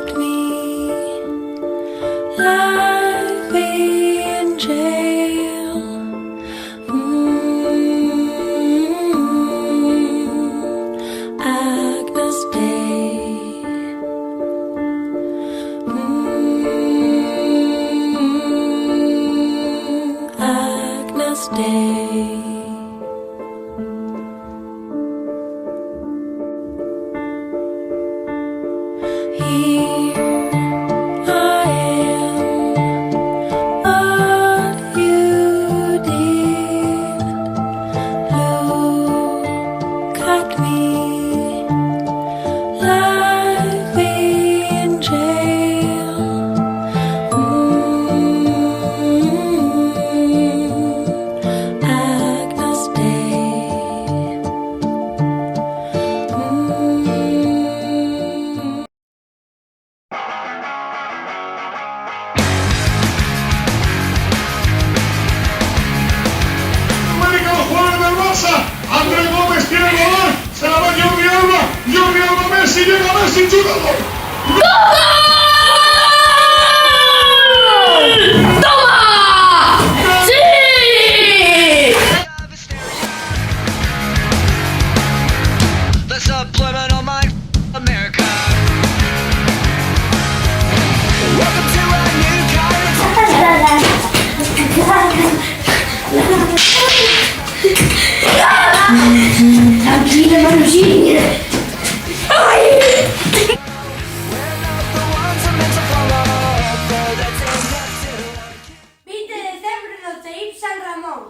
caught me live in jail. Agnus Dei. Agnus Dei. Here I am, what you did. Look at me, live in jail. Agnus Dei. Los jugadores del Barça, Andrés Gómez tiene el balón, se la va Jordi Alba, Messi, llega Messi, chuta el gol. ¡Toma! ¡Sí! The subliminal mind America. Welcome to a new kind of Tranquila, Manusini. ¡Ay! we're not the ones who meant to follow. That's enough to 20 de diciembre, Noche San Ramón.